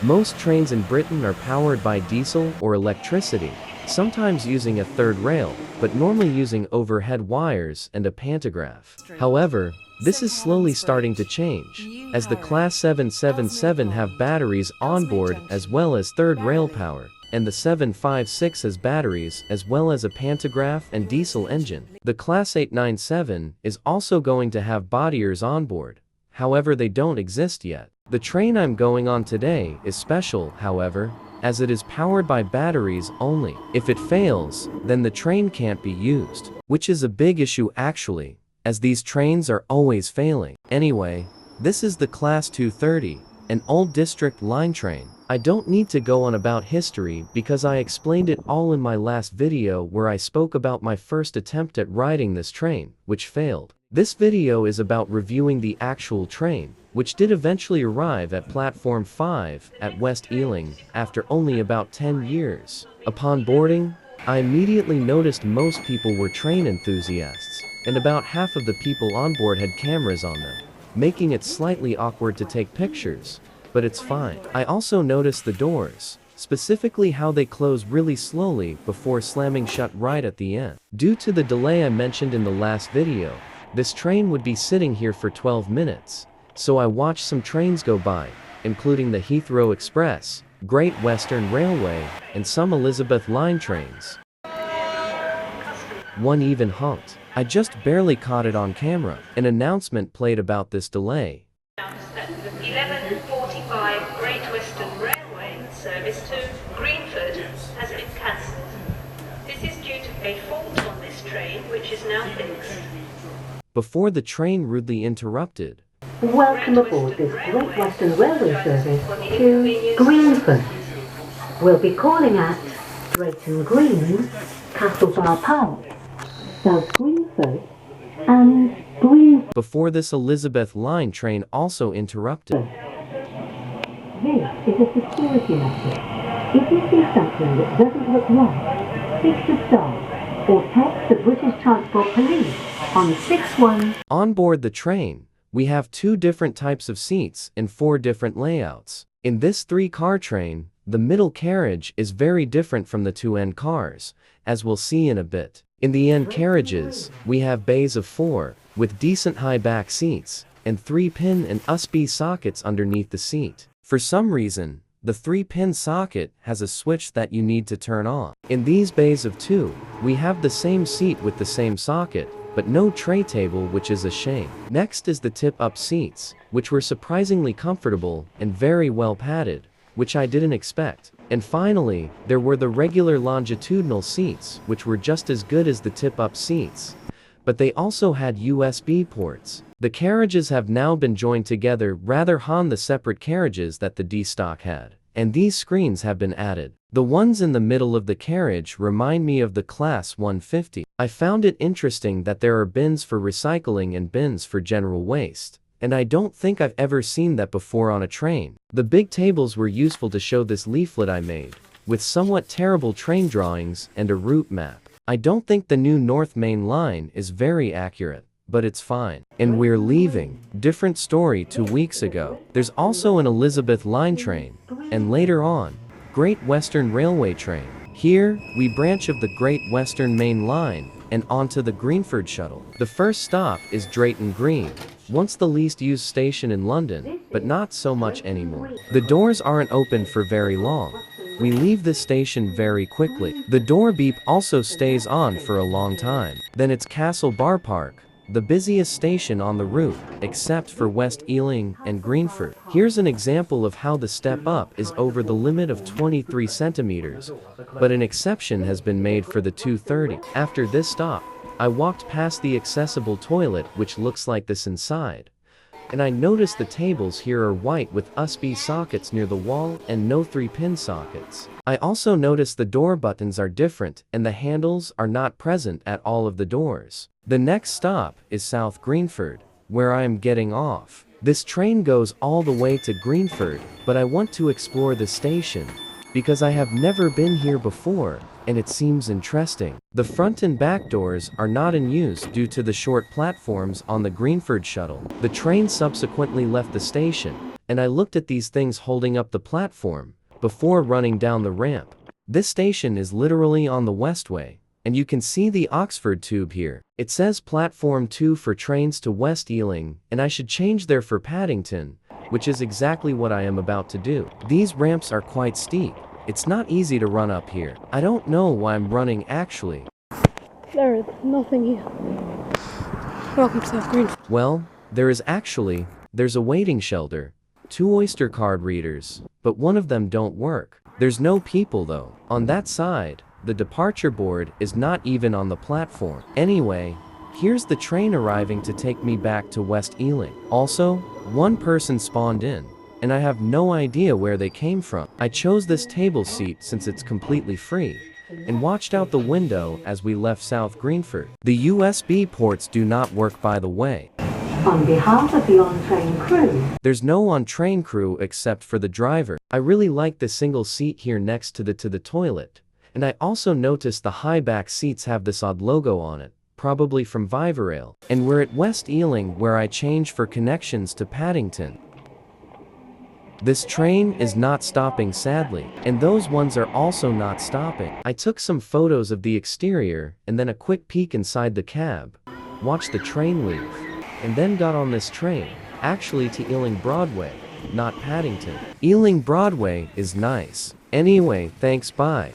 Most trains in Britain are powered by diesel or electricity, sometimes using a third rail, but normally using overhead wires and a pantograph. However, this is slowly starting to change, as the Class 777 have batteries on board as well as third rail power, and the 756 has batteries as well as a pantograph and diesel engine. The Class 897 is also going to have bodyers on board, however they don't exist yet. The train I'm going on today is special, however, as it is powered by batteries only. If it fails, then the train can't be used, which is a big issue actually, as these trains are always failing. Anyway, this is the Class 230, an old district line train. I don't need to go on about history because I explained it all in my last video where I spoke about my first attempt at riding this train, which failed. This video is about reviewing the actual train, which did eventually arrive at Platform 5 at West Ealing after only about 10 years. Upon boarding, I immediately noticed most people were train enthusiasts, and about half of the people on board had cameras on them, making it slightly awkward to take pictures, but it's fine. I also noticed the doors, specifically how they close really slowly before slamming shut right at the end. Due to the delay I mentioned in the last video, this train would be sitting here for 12 minutes, so I watched some trains go by, including the Heathrow Express, Great Western Railway, and some Elizabeth line trains. One even honked. I just barely caught it on camera. An announcement played about this delay. 11:45 Great Western Railway service to Greenford has been cancelled. This is due to a fault on this train, which is now fixed. Before the train rudely interrupted. Welcome aboard this Great Western Railway service to Greenford. We'll be calling at Drayton Green, Castlebar Park, South Greenford, and Greenford. Before this Elizabeth line train also interrupted. This is a security message. If you see something that doesn't look right, speak to staff or text the British Transport Police on 61. On board the train, we have 2 different types of seats in 4 different layouts. In this 3-car train, the middle carriage is very different from the 2 end cars, as we'll see in a bit. In the end carriages, we have bays of 4, with decent high back seats, and 3-pin and USB sockets underneath the seat. For some reason, the 3-pin socket has a switch that you need to turn on. In these bays of 2, we have the same seat with the same socket, but no tray table, which is a shame. Next is the tip-up seats, which were surprisingly comfortable and very well padded, which I didn't expect. And finally, there were the regular longitudinal seats, which were just as good as the tip-up seats, but they also had USB ports. The carriages have now been joined together rather than the separate carriages that the D stock had, and these screens have been added. The ones in the middle of the carriage remind me of the Class 150. I found it interesting that there are bins for recycling and bins for general waste, and I don't think I've ever seen that before on a train. The big tables were useful to show this leaflet I made, with somewhat terrible train drawings and a route map. I don't think the new North Main Line is very accurate, but it's fine. And we're leaving. Different story 2 weeks ago. There's also an Elizabeth line train, and later on, Great Western Railway train. Here, we branch of the Great Western Main Line, and onto the Greenford shuttle. The first stop is Drayton Green, once the least used station in London, but not so much anymore. The doors aren't open for very long. We leave the station very quickly. The door beep also stays on for a long time. Then it's Castlebar Park, the busiest station on the route, except for West Ealing and Greenford. Here's an example of how the step up is over the limit of 23 centimeters, but an exception has been made for the 230. After this stop, I walked past the accessible toilet, which looks like this inside, and I noticed the tables here are white with USB sockets near the wall and no 3-pin sockets. I also noticed the door buttons are different and the handles are not present at all of the doors. The next stop is South Greenford, where I am getting off. This train goes all the way to Greenford, but I want to explore the station, because I have never been here before, and it seems interesting. The front and back doors are not in use due to the short platforms on the Greenford shuttle. The train subsequently left the station, and I looked at these things holding up the platform before running down the ramp. This station is literally on the Westway, and you can see the Oxford tube here. It says platform 2 for trains to West Ealing, and I should change there for Paddington, which is exactly what I am about to do. These ramps are quite steep. It's not easy to run up here. I don't know why I'm running actually. There is nothing here. Welcome to South Greenford. Well, there's a waiting shelter, 2 Oyster card readers, but one of them don't work. There's no people though. On that side, the departure board is not even on the platform. Anyway, here's the train arriving to take me back to West Ealing. Also, one person spawned in, and I have no idea where they came from. I chose this table seat since it's completely free, and watched out the window as we left South Greenford. The USB ports do not work, by the way. On behalf of the on-train crew, There's no on-train crew except for the driver. I really like the single seat here next to the toilet, and I also noticed the high back seats have this odd logo on it, probably from Vivarail. And we're at West Ealing, where I change for connections to Paddington. This train is not stopping, sadly, and those ones are also not stopping. I took some photos of the exterior and then a quick peek inside the cab, watched the train leave, and then got on this train, actually to Ealing Broadway, not Paddington. Ealing Broadway is nice. Anyway, thanks, bye.